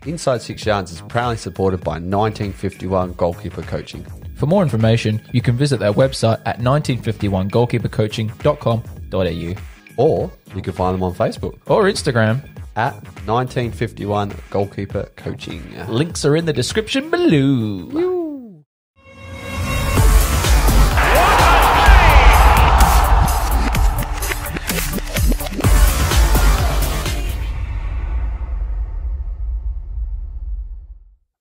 Inside 6 Yards is proudly supported by 1951 Goalkeeper Coaching. For more information, you can visit their website at 1951goalkeepercoaching.com.au. Or you can find them on Facebook Or Instagram. at 1951 Goalkeeper Coaching. Links are in the description below.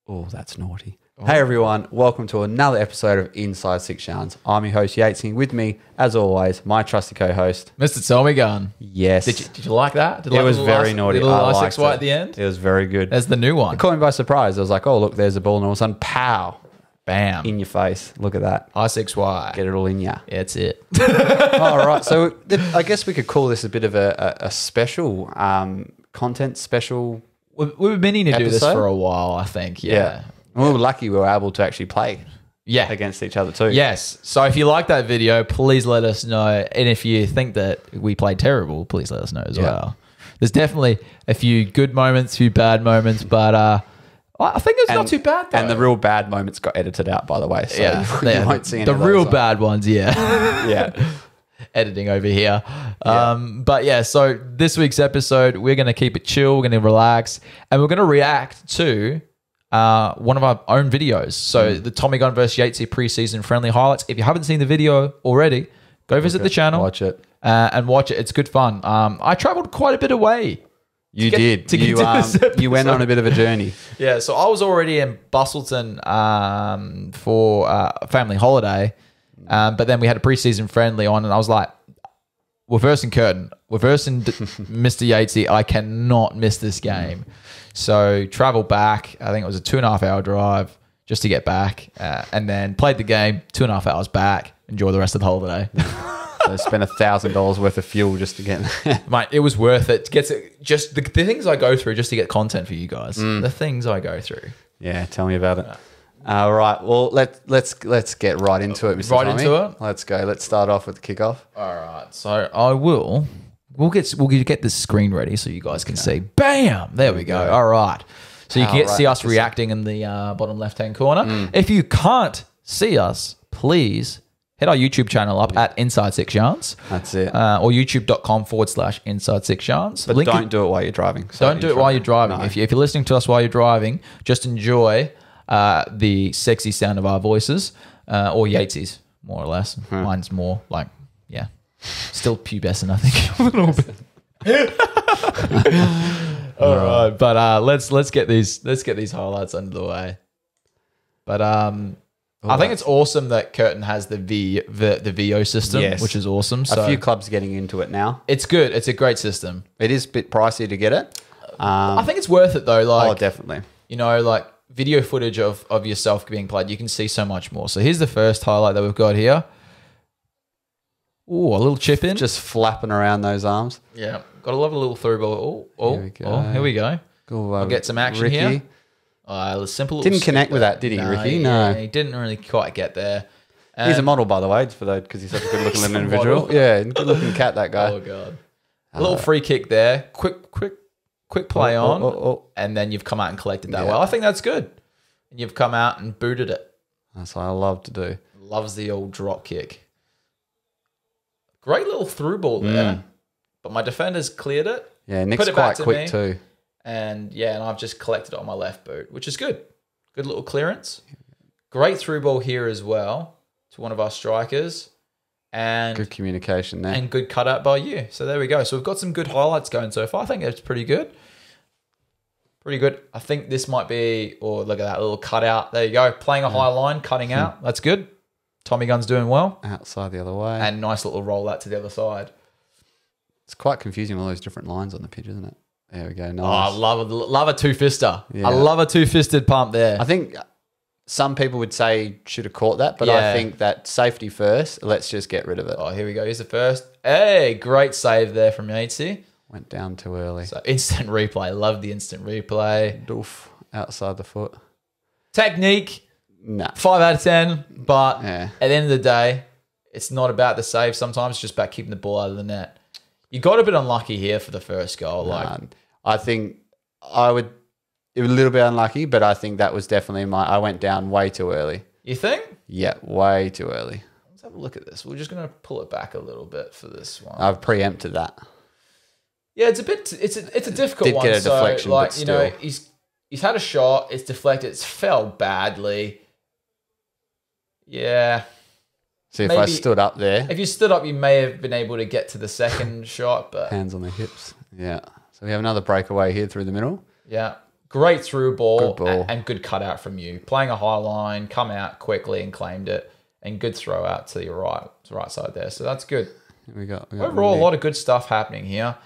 Oh, that's naughty. Hey everyone, welcome to another episode of Inside 6 Yards. I'm your host Yatesy. With me, as always, my trusty co-host, Mr. Tommygun. Yes. Did you like that? Did It you like was the little very naughty. The little I liked I6Y it. at the end? It was very good. There's the new one. It caught me by surprise. I was like, oh, look, there's a ball, and all of a sudden, pow, Bam. in your face. Look at that. I6Y. Get it all in ya. Yeah, that's it. All right. So I guess we could call this a bit of a special content special. We've been meaning to do this Episode? for a while, I think. Yeah. We were lucky we were able to actually play Yeah. against each other too. Yes. So if you like that video, please let us know. And if you think that we played terrible, please let us know as well. There's definitely a few good moments, a few bad moments, but I think it's not too bad though. And the real bad moments got edited out, by the way. So you won't see any the of those real on- bad ones, yeah. Yeah. Editing over here. But yeah, so this week's episode, we're going to keep it chill. We're going to relax and we're going to react to one of our own videos. So the Tommy Gun vs. Yatesy preseason friendly highlights. If you haven't seen the video already, go visit the channel. Watch it. And watch it. It's good fun. I traveled quite a bit away. You to did. get to this You went on a bit of a journey. Yeah, so I was already in Bustleton for a family holiday, but then we had a preseason friendly on, and I was like, we're versing Curtin. We're versing Mr. Yatesy. I cannot miss this game. So travel back. I think it was a 2.5 hour drive just to get back, and then played the game, 2.5 hours back, enjoy the rest of the holiday. So spent $1,000 worth of fuel just to get there. Mate, it was worth it. Just the things I go through just to get content for you guys. The things I go through. Yeah, tell me about it. All right. Well, let's get right into it, Mr. Right Tommy. into it? Let's go. Let's start off with the kickoff. All right. So we'll get this screen ready so you guys can see. Bam! There we go. All right. So you can see us reacting in the bottom left-hand corner. If you can't see us, please hit our YouTube channel up at Inside 6 Yards. That's it. Or youtube.com/Inside 6 Yards. But don't do it while you're driving. Don't do it while you're driving. No. If you're listening to us while you're driving, just enjoy the sexy sound of our voices, or Yatesy's, more or less. Mine's more like, yeah, still pubescent, I think, a little bit. All right, but let's get these highlights under the way. But I think it's awesome that Curtin has the VO system, which is awesome. So a few clubs getting into it now. It's good. It's a great system. It is a bit pricey to get it. I think it's worth it though. Like, oh, definitely. You know, like video footage of yourself being played, you can see so much more. So here's the first highlight that we've got here. Ooh, a little chip in. Just flapping around those arms. Yeah. Got to love a little through ball. Here we go. Cool, I'll get some action Ricky. here. A simple little Didn't connect with that, did he, Ricky? No. He didn't really quite get there. He's a model, by the way, because he's such a good-looking little individual. Model. Yeah, good-looking cat, that guy. Oh, God. A little free kick there. Quick play on. And then you've come out and collected that well. I think that's good. And you've come out and booted it. That's what I love to do. Loves the old drop kick. Great little through ball there. But my defenders cleared it. Yeah, Nick's quite quick too. And I've just collected it on my left boot, which is good. Good little clearance. Great through ball here as well to one of our strikers. And good communication there. And good cutout by you. So there we go. So we've got some good highlights going so far. I think it's pretty good. Pretty good. I think this might be, look at that little cutout. There you go. Playing a high line, cutting out. That's good. Tommy Gun's doing well. Outside the other way. And nice little roll out to the other side. It's quite confusing, all those different lines on the pitch, isn't it? There we go. Nice. Oh, I love a two-fister. Yeah. I love a two-fisted pump there. I think some people would say should have caught that, but I think that safety first. Let's just get rid of it. Oh, here we go. Here's the first. Hey, great save there from Yatesy. Went down too early. So instant replay. Love the instant replay. Doof. Outside the foot. Technique. Nah. 5 out of 10. But at the end of the day, it's not about the save. Sometimes it's just about keeping the ball out of the net. You got a bit unlucky here for the first goal. I think I would, it was a little bit unlucky, but I think that was definitely I went down way too early. You think? Yeah, way too early. Let's have a look at this. We're just going to pull it back a little bit for this one. I've preempted that. Yeah, it's a difficult one. Did get a deflection, like, but you know, still. he's had a shot, it's deflected, it's fell badly. Yeah. See, if I stood up there. If you stood up, you may have been able to get to the second shot, but Hands on the hips. Yeah. So we have another breakaway here through the middle. yeah. Great through ball, Good ball. And good cutout from you. Playing a high line, come out quickly and claimed it, and good throw out to your right side there. So that's good. We got Overall, a lot of good stuff happening here.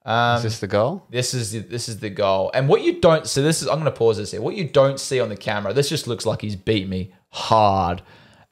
Is this the goal? This is the goal. And what you don't see, I'm going to pause this here. What you don't see on the camera, this just looks like he's beat me hard,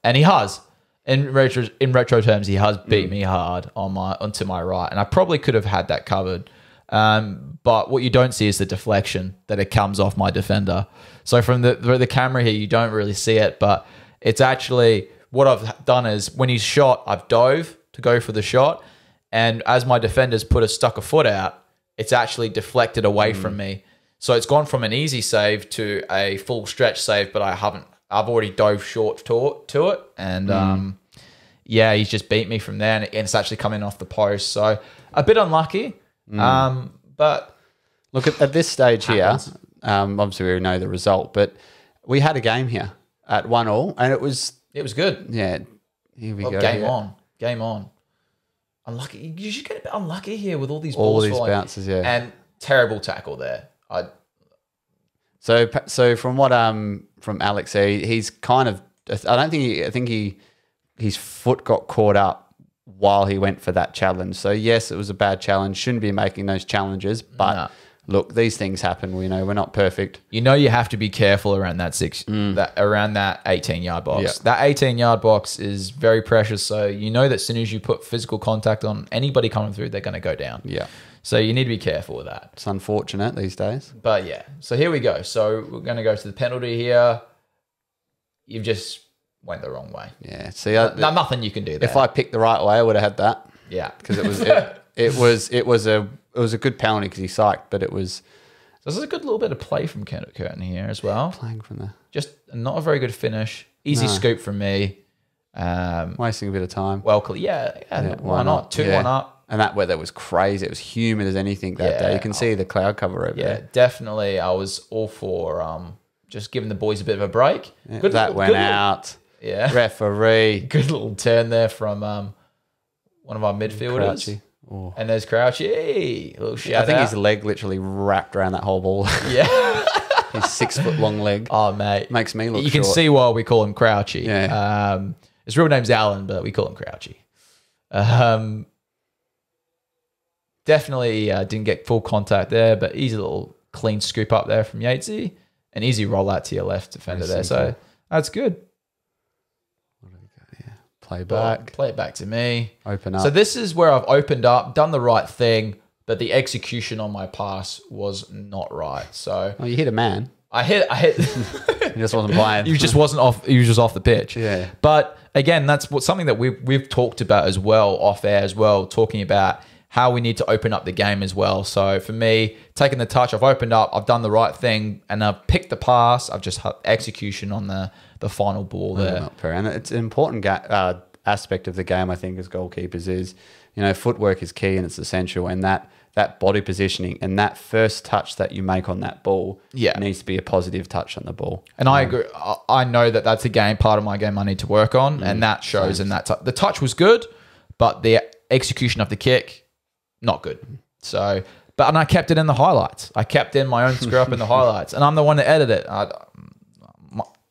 and he has. In retro terms, he has beat me hard onto my right, and I probably could have had that covered. But what you don't see is the deflection that it comes off my defender. So from the camera here, you don't really see it, but it's actually what I've done is when he's shot, I've dove to go for the shot, and as my defender's stuck a foot out, it's actually deflected away from me. So it's gone from an easy save to a full stretch save, but I've already dove short to it, and yeah, he's just beat me from there, and it's actually coming off the post. So a bit unlucky, but look at this stage here. Obviously, we know the result, but we had a game here at 1-1, and it was good. Yeah, here we go. Game on. Unlucky. You should get a bit unlucky here with all these bounces, yeah, and terrible tackle there. So from what from Alex, he's kind of. I think his foot got caught up while he went for that challenge. So yes, it was a bad challenge. Shouldn't be making those challenges, but look, these things happen. We know we're not perfect. You know, you have to be careful around that around that 18-yard box. Yeah. That 18-yard box is very precious. So you know that as soon as you put physical contact on anybody coming through, they're going to go down. Yeah. So you need to be careful with that. It's unfortunate these days. But yeah, so here we go. So we're going to go to the penalty here. You've just went the wrong way. Yeah. See, nothing you can do there. If I picked the right way, I would have had that. Yeah, because it was a good penalty because he psyched, but it was. So this is a good little bit of play from Curtin here as well. Playing from there. Just not a very good finish. Easy scoop from me. Wasting a bit of time. Well, yeah, why not? 2-1 up. And that weather was crazy. It was humid as anything that day. You can see the cloud cover over there. Yeah, definitely. I was all for just giving the boys a bit of a break. Yeah, that went out. Yeah. Referee. Good little turn there from one of our midfielders. Oh. And there's Crouchy. Hey, a little shout I think out. his leg literally wrapped around that whole ball. Yeah. His 6 foot long leg. Oh, mate. Makes me look You can see why we call him Crouchy. Yeah. His real name's Alan, but we call him Crouchy. Definitely didn't get full contact there, but easy little clean scoop up there from Yatesy. An easy roll out to your left defender there. So that's good. Yeah. Play back. Play it back to me. Open up. So this is where I've opened up, done the right thing, but the execution on my pass was not right. So you hit a man. I hit. He just wasn't playing. He just wasn't off. He was just off the pitch. Yeah. But again, that's something that we've talked about as well, off air as well, talking about how we need to open up the game as well. So for me, taking the touch, I've opened up, I've done the right thing, and I've picked the pass. I've just had execution on the final ball there. And it's an important aspect of the game, I think, as goalkeepers is, footwork is key and it's essential. And that body positioning and that first touch that you make on that ball needs to be a positive touch on the ball. And I agree. I know that that's a part of my game I need to work on, and that shows in that the touch was good, but the execution of the kick, not good. So, and I kept it in the highlights. I kept in my own screw up in the highlights, and I'm the one that edited it.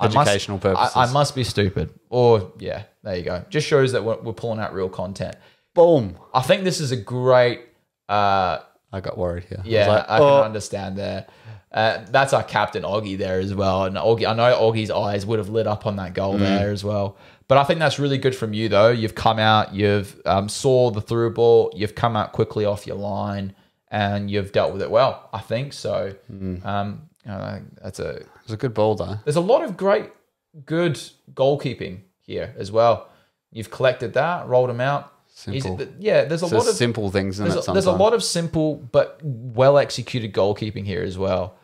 Educational purposes. I must be stupid. Or, yeah, there you go. Just shows that we're pulling out real content. Boom. I think this is a great... I got worried here. Yeah, I can understand there. That's our captain, Oggy, there as well. And Oggy, I know Oggy's eyes would have lit up on that goal there as well. But I think that's really good from you, though. You've come out, you've saw the through ball, you've come out quickly off your line, and you've dealt with it well, I think. So it's a good ball, though. There's a lot of good goalkeeping here as well. You've collected that, rolled them out. Simple. There's a lot of simple things in it sometimes. There's a lot of simple but well executed goalkeeping here as well.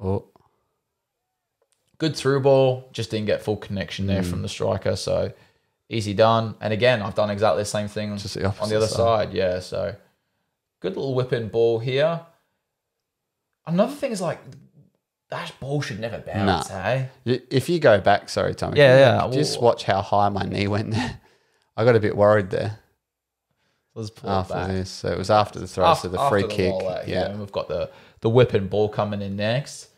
Oh, Good through ball. Just didn't get full connection there from the striker. So easy done. And again, I've done exactly the same thing just the on the other side. Yeah, so good little whip-in ball here. Another thing is like that ball should never bounce, hey? If you go back, sorry, Tommy. Yeah. Just watch how high my knee went there. I got a bit worried there. Let's pull After it back. this. So it was after the throw, so the free kick. Yeah. And we've got the whip-in ball coming in next.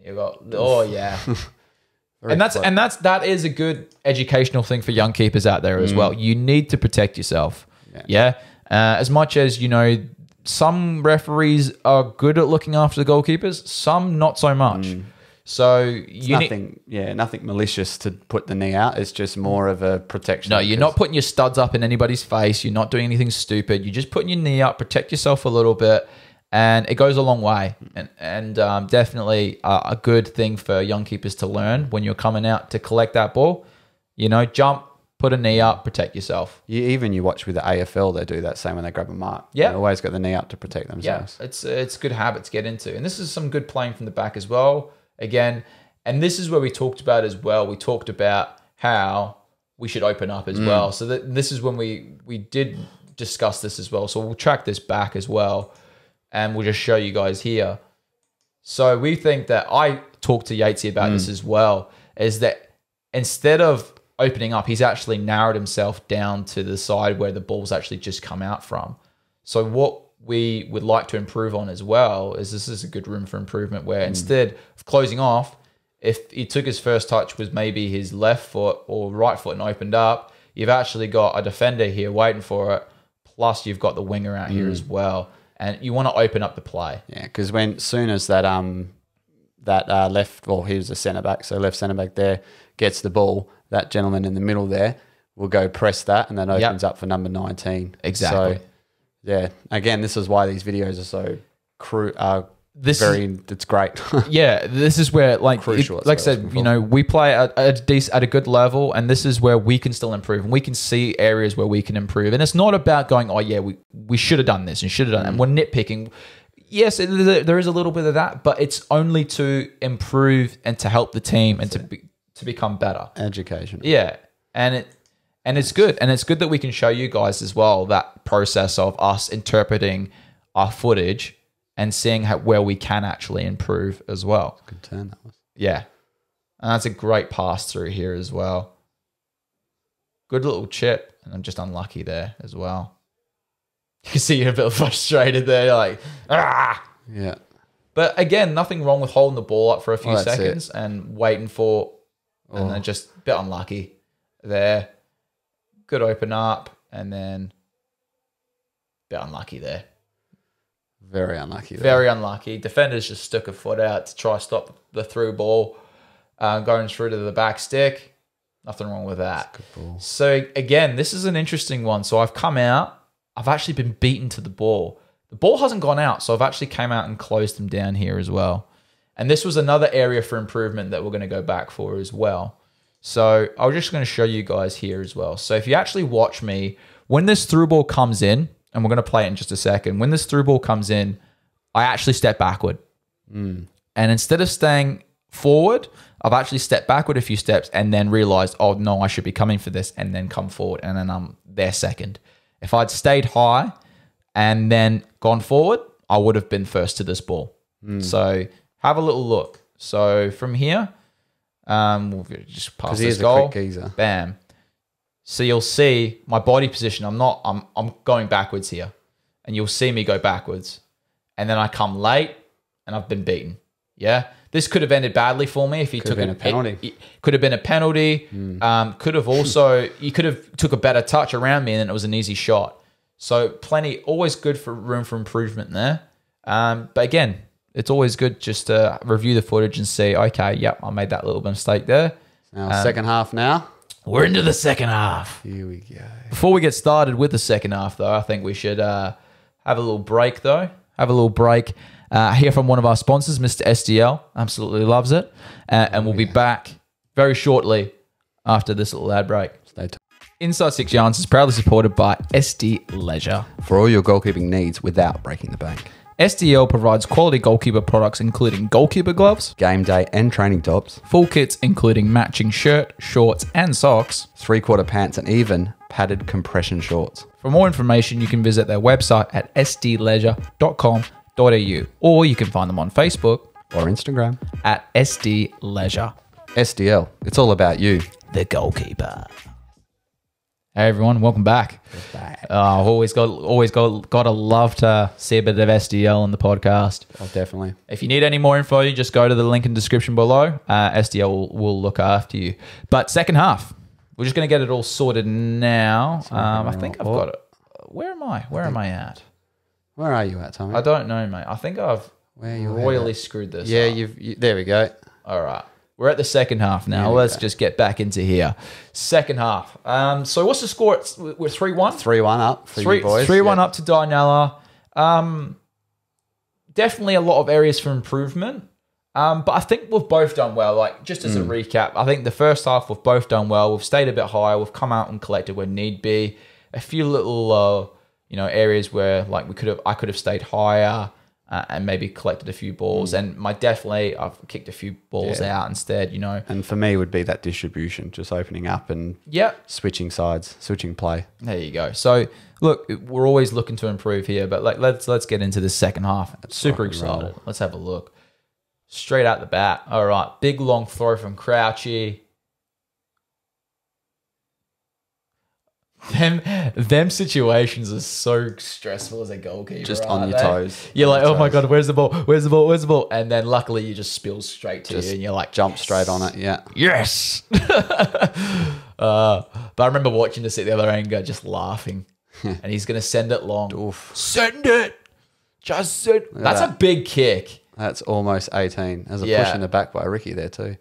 You got that is a good educational thing for young keepers out there as well. You need to protect yourself. Yeah. As much as, you know, some referees are good at looking after the goalkeepers, some not so much. So nothing malicious to put the knee out. It's just more of a protection. No, you're not putting your studs up in anybody's face. You're not doing anything stupid. You're just putting your knee up, protect yourself a little bit, and it goes a long way. And definitely a good thing for young keepers to learn when you're coming out to collect that ball. You know, jump, put a knee up, protect yourself. You watch with the AFL, they do that same when they grab a mark. Yeah. They always got the knee up to protect themselves. Yeah, it's a good habit to get into. And this is some good playing from the back as well. Again, and this is where we talked about as well. We talked about how we should open up as well. So this is when we did discuss this as well. So we'll track this back as well, and we'll just show you guys here. So we think that I talked to Yatesy about this as well, is that instead of opening up, he's actually narrowed himself down to the side where the ball's actually just come out from. So what we would like to improve on as well is this is a good room for improvement where instead of closing off, if he took his first touch with maybe his left foot or right foot and opened up, you've actually got a defender here waiting for it. Plus you've got the winger out here as well. And you want to open up the play. Yeah, because soon as that left, well, he was a centre back, so left centre back there gets the ball, that gentleman in the middle there will go press that, and then opens up for number 19. Exactly. So, yeah, again, this is why these videos are so it's great. Yeah, this is where crucial. Like I said, you know, we play at a good level, and this is where we can still improve, and we can see areas where we can improve. And it's not about going, oh yeah, we should have done this and should have done that. And we're nitpicking. Yes, there is a little bit of that, but it's only to improve and to help the team and to become better. Education. Yeah, and it's good, and it's good that we can show you guys as well that process of us interpreting our footage and seeing where we can actually improve as well. Good turn that was. Yeah, and that's a great pass through here as well. Good little chip, and I'm just unlucky there as well. You can see you're a bit frustrated there, you're like, ah. Yeah. But again, nothing wrong with holding the ball up for a few seconds and waiting for, and then just a bit unlucky there. Good open up, and then a bit unlucky there. Very unlucky there. Very unlucky. Defenders just stuck a foot out to try to stop the through ball going through to the back stick. Nothing wrong with that. Good ball. So again, this is an interesting one. So I've come out. I've actually been beaten to the ball. The ball hasn't gone out, so I've actually came out and closed them down here as well. And this was another area for improvement that we're going to go back for as well. So I'm just going to show you guys here as well. So if you actually watch me, when this through ball comes in, and we're going to play it in just a second, when this through ball comes in, I actually step backward. And instead of staying forward, I've actually stepped backward a few steps and then realized, oh no, I should be coming for this, and then come forward, and then I'm there second. If I'd stayed high and then gone forward, I would have been first to this ball. So have a little look. So from here, we'll just pass this goal. Quick geezer. Bam. So you'll see my body position. I'm going backwards here, and you'll see me go backwards, and then I come late, and I've been beaten. Yeah, this could have ended badly for me if he took a penalty. It could have been a penalty. Could have also you could have took a better touch around me, and then it was an easy shot. So always good for room for improvement there. But again, it's always good just to review the footage and see, okay, yep, I made that little mistake there. Now, second half now. We're into the second half. Here we go. Before we get started with the second half, though, I think we should have a little break, though. Have a little break. Hear from one of our sponsors, Mr. SDL. Absolutely loves it. And we'll be back very shortly after this little ad break. Stay tuned. Inside 6 Yards is proudly supported by SD Leisure. For all your goalkeeping needs without breaking the bank. SDL provides quality goalkeeper products including goalkeeper gloves, Game day and training tops, full kits including matching shirt, shorts and socks, 3/4 pants, and even padded compression shorts. For more information, you can visit their website at sdleisure.com.au or you can find them on Facebook Or Instagram. at sdleisure. SDL. It's all about you. The goalkeeper. Hey everyone, welcome back. Always gotta love to see a bit of SDL on the podcast. Oh, definitely. If you need any more info, you just go to the link in the description below. SDL will look after you. But second half, we're just gonna get it all sorted now. I think I've got it. Where am I? Where am I at? Where are you at, Tommy? I don't know, mate. I think I've Where you royally screwed this. Yeah, up. there we go. All right. We're at the second half now. Let's just get back into here. Second half. So what's the score? We're 3-1? 3-1 up for you boys. 3-1 up to Dianella. Definitely a lot of areas for improvement. But I think we've both done well. Like, just as a recap, I think the first half we've both done well. We've stayed a bit higher. We've come out and collected where need be. A few little, areas where like I could have stayed higher. And maybe collected a few balls. And I've kicked a few balls out instead, And for me would be that distribution, just opening up and switching sides, switching play. There you go. So look, we're always looking to improve here, but like let's get into the second half. Super excited. Let's have a look. Straight out the bat. All right, big long throw from Crouchy. Them situations are so stressful as a goalkeeper. Just on your toes. You're like, oh my God, where's the ball? Where's the ball? Where's the ball? And then luckily you just spill straight to you and you're like, jump straight on it. Yeah. Yes. But I remember watching this at the other end, just laughing. And he's going to send it long. Oof. Send it. Just send. That's a big kick. That's almost 18. There's a push in the back by Ricky there too.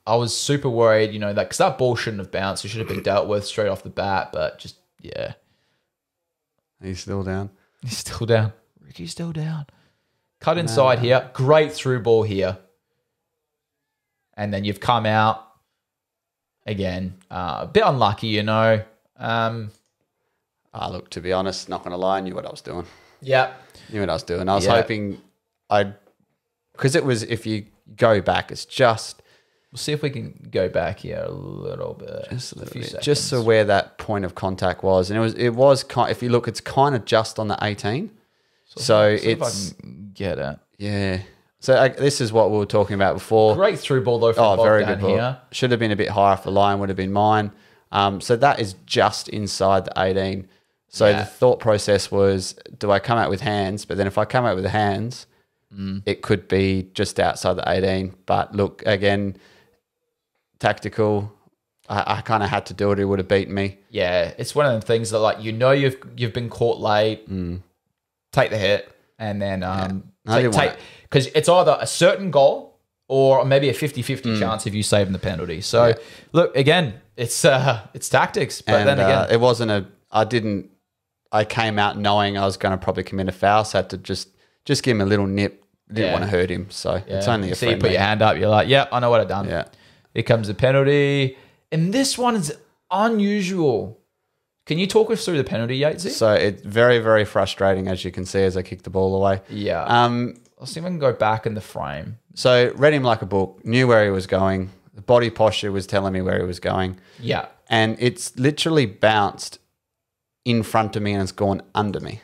I was super worried, because that ball shouldn't have bounced. It should have been dealt with straight off the bat, but just, yeah. He's still down. He's still down. Ricky's still down. Cut inside here. Great through ball here. And then you've come out again. A bit unlucky, Look, to be honest, not going to lie, I knew what I was doing. Yeah. Knew what I was doing. I was hoping because it was, if you go back, it's just... We'll see if we can go back here a little bit. Just a little bit. Just to where that point of contact was. And it was kind, if you look, it's kind of just on the 18. So it's... if I can get it. Yeah. So this is what we were talking about before. Great through ball though from very down good ball. Here. Should have been a bit higher for Lion, would have been mine. So that is just inside the 18. So the thought process was, do I come out with hands? But then if I come out with the hands, it could be just outside the 18. But look, again... tactical. I kind of had to do it. It would have beaten me. Yeah, it's one of them things that you've been caught late. Take the hit and then take because it's either a certain goal or maybe a 50-50 chance if you save the penalty. So look, again, it's tactics. But then again, it wasn't I came out knowing I was going to probably commit a foul, so I had to just give him a little nip. Didn't want to hurt him, so it's only a friendly. You put your hand up, you're like, yeah, I know what I've done. Yeah. Here comes the penalty. And this one is unusual. Can you talk us through the penalty, Yatesy? So it's very, very frustrating, as you can see, as I kick the ball away. Yeah. I'll see if I can go back in the frame. So read him like a book, knew where he was going. The body posture was telling me where he was going. Yeah. And it's literally bounced in front of me and it's gone under me.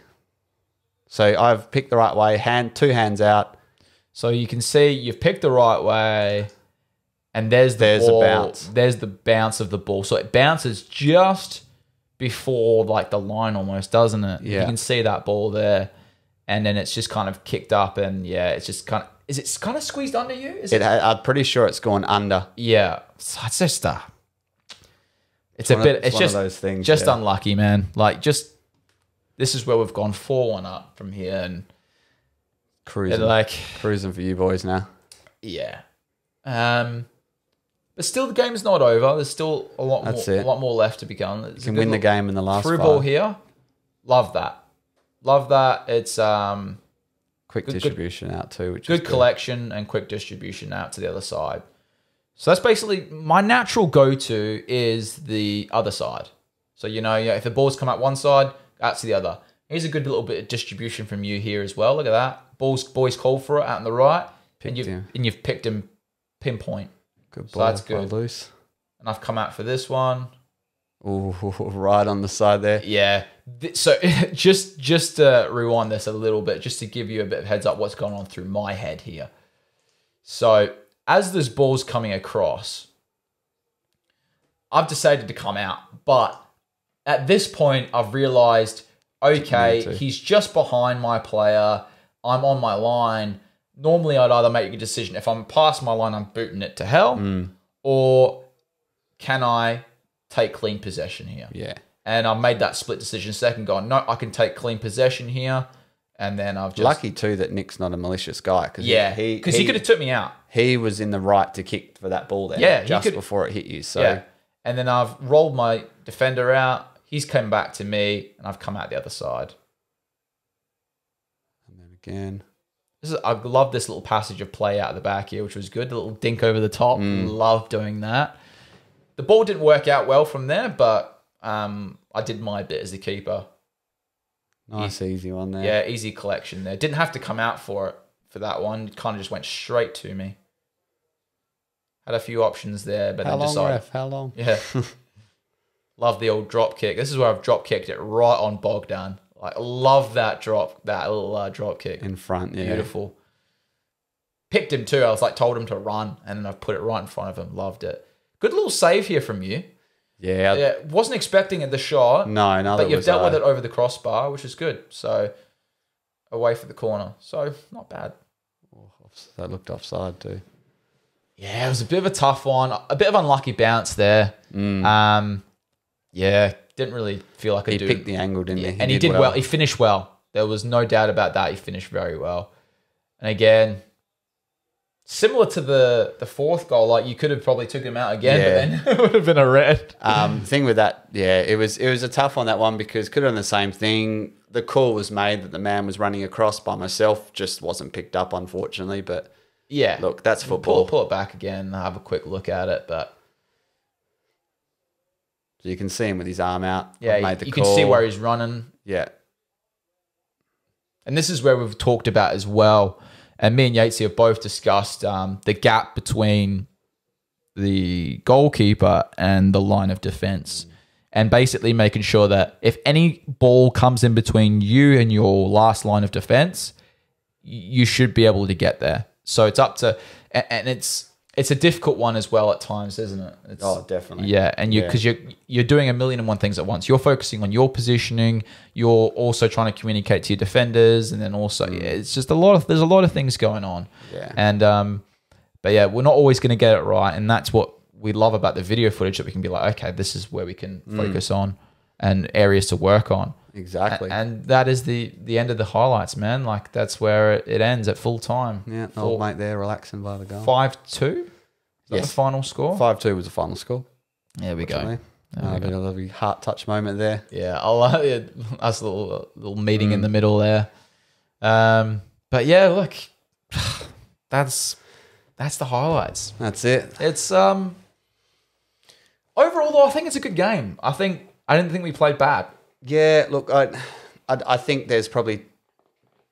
So I've picked the right way, two hands out. So you can see you've picked the right way. And there's the ball. A bounce. There's the bounce of the ball. So it bounces just before like the line almost, doesn't it? Yeah. You can see that ball there. And then it's just kind of kicked up and it's just kind of... Is it kind of squeezed under you? I'm pretty sure it's gone under. Yeah. So it's just... It's one just of those things. Just unlucky, man. Like just... This is where we've gone 4-1 up from here and... Cruising for you boys now. Yeah. But still, the game is not over. There's still a lot more left to be done. You can win the game in the last through ball here. Love that. Love that. It's quick distribution out too, which good is collection and quick distribution out to the other side. So that's basically my natural go-to is the other side. So if the balls come out one side, out to the other. Here's a good little bit of distribution from you here as well. Look at that. Boys called for it out on the right. And you've picked him pinpoint. Good ball. So that's good. Loose. And I've come out for this one. Ooh, right on the side there. Yeah. So just to rewind this a little bit, just to give you a bit of heads up what's going on through my head here. So as this ball's coming across, I've decided to come out. But at this point, I've realized, okay, he's just behind my player. I'm on my line. Normally, I'd either make a decision. If I'm past my line, I'm booting it to hell. Or can I take clean possession here? Yeah. And I've made that split decision second, going, no, I can take clean possession here. And then I've just... Lucky, too, that Nick's not a malicious guy. Because he could have took me out. He was in the right to kick for that ball there. Just before it hit you. So. Yeah. And then I've rolled my defender out. He's come back to me, and I've come out the other side. And then again... I love this little passage of play out of the back here, which was good. The little dink over the top. Love doing that. The ball didn't work out well from there, but I did my bit as the keeper. Nice, easy one there. Yeah, easy collection there. Didn't have to come out for that one. It kind of just went straight to me. Had a few options there, but then decided... Ref? How long? Yeah. Love the old drop kick. This is where I've drop kicked it right on Bogdan. Like, love that little drop kick. In front, yeah. Beautiful. Picked him too. I was like, told him to run, and then I've put it right in front of him. Loved it. Good little save here from you. Yeah. Wasn't expecting it the shot. No, but you've dealt with it over the crossbar, which is good. So, away for the corner. So, not bad. That looked offside too. Yeah, it was a bit of a tough one. A bit of unlucky bounce there. Yeah, didn't really feel like he picked the angle, didn't he? And he did well. He finished well. There was no doubt about that. He finished very well. And again, similar to the fourth goal, like you could have probably took him out again, but then it would have been a red. Thing with that, it was a tough one, that one, because could have done the same thing. The call was made that the man was running across by myself, just wasn't picked up, unfortunately. But yeah, look, that's football. Pull it back again, have a quick look at it, but. So you can see him with his arm out. Yeah, you can see where he's running. Yeah. And this is where we've talked about as well. And me and Yatesy have both discussed the gap between the goalkeeper and the line of defense. And basically making sure that if any ball comes in between you and your last line of defense, you should be able to get there. So it's up to... And it's a difficult one as well at times, isn't it? Definitely. Yeah, and because you're doing 1,000,001 things at once. You're focusing on your positioning. You're also trying to communicate to your defenders, and then also it's just there's a lot of things going on. Yeah. And but yeah, we're not always going to get it right, and that's what we love about the video footage, that we can be like, okay, this is where we can focus on and areas to work on. Exactly. And that is the end of the highlights, man. Like, that's where it ends at full time. Yeah, old mate there relaxing by the goal. 5-2? Is that the final score? 5-2 was the final score. There we go. A lovely heart touch moment there. Yeah, I like it. Us a little meeting in the middle there. But yeah, look, that's the highlights. That's it. It's overall though, I think it's a good game. I didn't think we played bad. Yeah, look, I think there's probably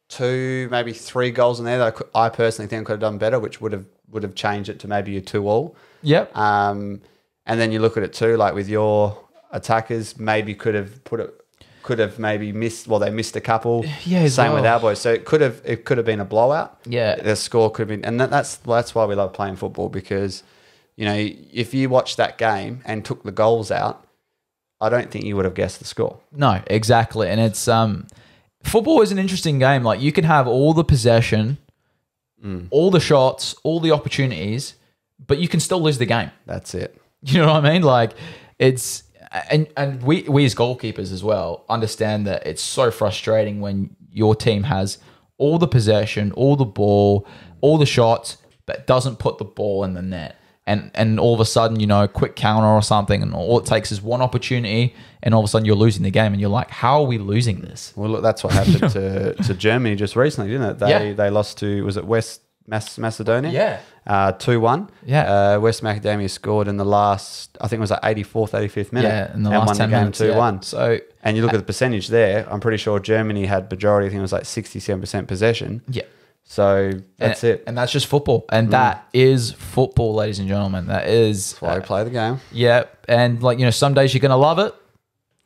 2, maybe 3 goals in there that I personally think I could have done better, which would have changed it to maybe a 2-2. Yep. And then you look at it too, like with your attackers, maybe could have maybe missed. Well, they missed a couple. Yeah. Same with our boys. So it could have been a blowout. Yeah. The score could have been, and that's why we love playing football, because if you watched that game and took the goals out, I don't think you would have guessed the score. No, exactly. And it's football is an interesting game. Like, you can have all the possession, all the shots, all the opportunities, but you can still lose the game. That's it. You know what I mean? Like, it's and we as goalkeepers as well understand that it's so frustrating when your team has all the possession, all the ball, all the shots, but doesn't put the ball in the net. And all of a sudden, a quick counter or something, and all it takes is one opportunity, and all of a sudden you're losing the game, and you're like, how are we losing this? Well, look, that's what happened to Germany just recently, didn't it? They lost to, was it West Macedonia. Yeah. 2-1. Yeah. West Macedemia scored in the last, I think it was like 84th, 85th minute. Yeah, in the last 10 minutes. And won the game 2-1. Yeah. So, and you look at the percentage there, I'm pretty sure Germany had majority, I think it was like 67% possession. yeah. So that's it. And that's just football. And that is football, ladies and gentlemen. That is. That's why we play the game. Yeah. And like, you know, some days you're going to love it.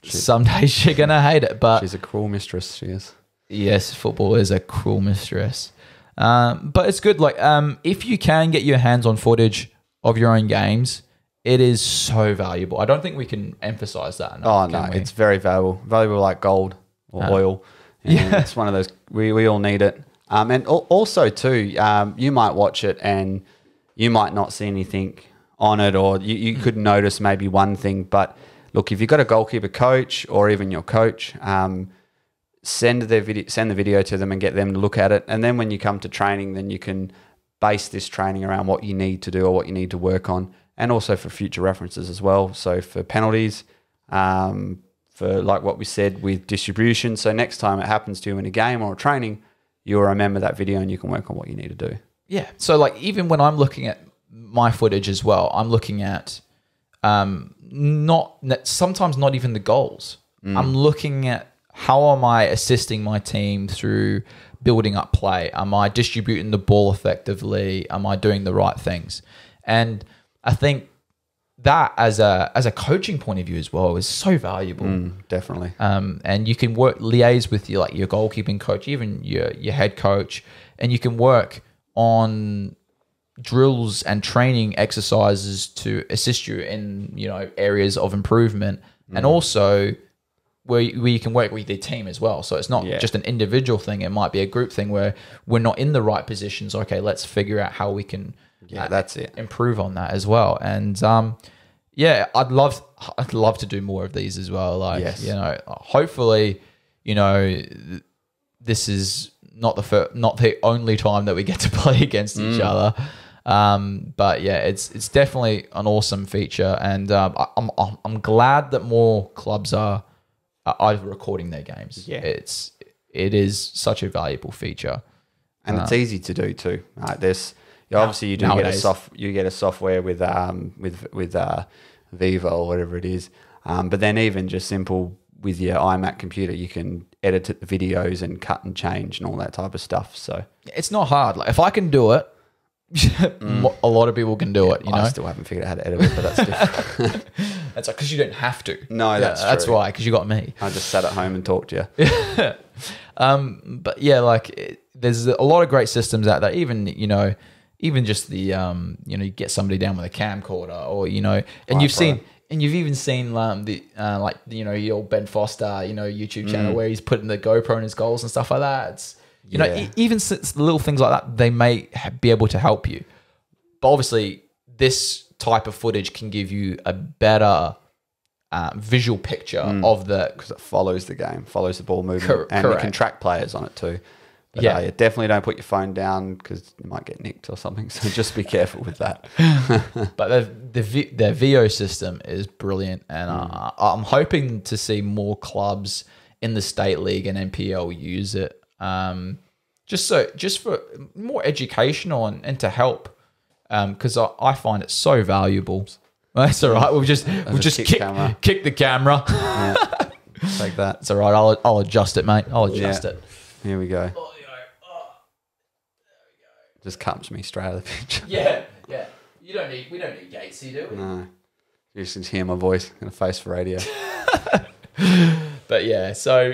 Some days you're going to hate it. But she's a cruel mistress, she is. Yes, football is a cruel mistress. But it's good. Like, if you can get your hands on footage of your own games, it is so valuable. I don't think we can emphasize that enough. Oh, no. It's very valuable. Valuable like gold or oil. And yeah. It's one of those, we all need it. And also too, you might watch it and you might not see anything on it, or you could notice maybe one thing. But look, if you've got a goalkeeper coach or even your coach, send the video to them and get them to look at it. And then when you come to training, then you can base this training around what you need to do or what you need to work on, and also for future references as well. So for penalties, for like what we said with distribution. So next time it happens to you in a game or a training, you'll remember that video and you can work on what you need to do. Yeah. So like, even when I'm looking at my footage as well, I'm looking at sometimes not even the goals. I'm looking at how am I assisting my team through building up play? Am I distributing the ball effectively? Am I doing the right things? And I think that as a coaching point of view as well is so valuable. Definitely. And you can liaise with your goalkeeping coach, even your head coach, and you can work on drills and training exercises to assist you in, you know, areas of improvement, and also where you can work with your team as well. So it's not just an individual thing. It might be a group thing where we're not in the right positions. Okay, let's figure out how we can that's it. improve on that as well. And I'd love to do more of these as well. Like, you know, hopefully, you know, this is not the only time that we get to play against each other. But yeah, it's definitely an awesome feature, and I'm glad that more clubs are recording their games. Yeah, it is such a valuable feature, and it's easy to do too. There's obviously you get a software with Viva or whatever it is, but then even just simple with your iMac computer, you can edit the videos and cut and change and all that type of stuff. So it's not hard. Like, if I can do it, a lot of people can do it. You know, I still haven't figured out how to edit it, but that's different. That's because you don't have to. No, that's true. Why, because you got me. I just sat at home and talked to you. But yeah, like there's a lot of great systems out there. Even just the you get somebody down with a camcorder, or and you've even seen the old Ben Foster YouTube channel where he's putting the GoPro in his goals and stuff like that. It's even little things like that, they may be able to help you. But obviously, this type of footage can give you a better visual picture of because it follows the game, follows the ball movement, and correct. You can track players on it too. But definitely don't put your phone down because you might get nicked or something. So just be careful with that. But their VO system is brilliant, and I'm hoping to see more clubs in the state league and NPL use it. Just for more educational and to help, because I find it so valuable. That's all right. We'll just kick the camera. Yeah, like that. It's all right. I'll adjust it, mate. I'll adjust it. Here we go. Just comes me straight out of the picture. Yeah. We don't need Yatesy, do we? No. You just hear my voice in a face for radio. But yeah, so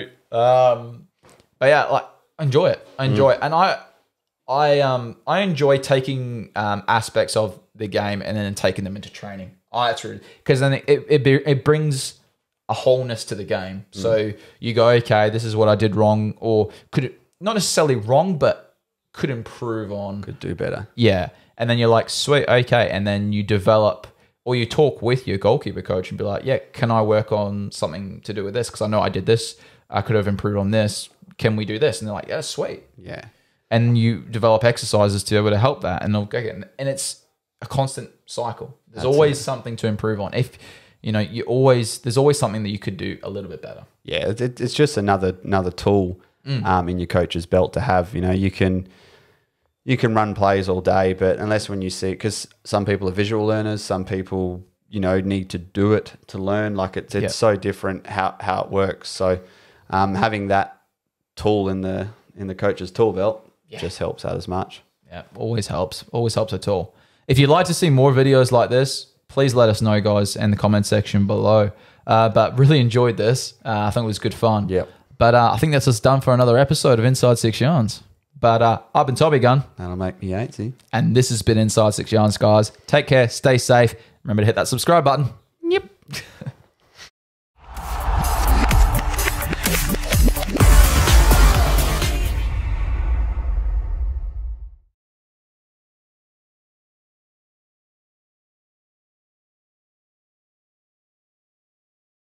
like enjoy it. I enjoy it, and I enjoy taking aspects of the game and then taking them into training. Because then it brings a wholeness to the game. So you go, okay, this is what I did wrong, or not necessarily wrong, but could improve on. Could do better. Yeah. And then you're like, sweet, okay. And then you develop, or you talk with your goalkeeper coach and be like, yeah, can I work on something to do with this? Because I know I did this. I could have improved on this. Can we do this? And they're like, yeah, sweet. Yeah. And you develop exercises to be able to help that. And they'll go get it. And it's a constant cycle. There's always something to improve on. If there's always something that you could do a little bit better. Yeah, it's just another tool in your coach's belt to have. You can you can run plays all day, but unless when you see, because some people are visual learners, some people, you know, need to do it to learn. Like it's so different how it works. So having that tool in the coach's tool belt just helps out as much. Yeah, always helps. Always helps at all. If you'd like to see more videos like this, please let us know, guys, in the comment section below. But really enjoyed this. I think it was good fun. Yeah. But I think that's us done for another episode of Inside 6 Yarns. But I've been Tommygun. That'll make me Yatesy. And this has been Inside 6 Yarns, guys. Take care. Stay safe. Remember to hit that subscribe button. Yep.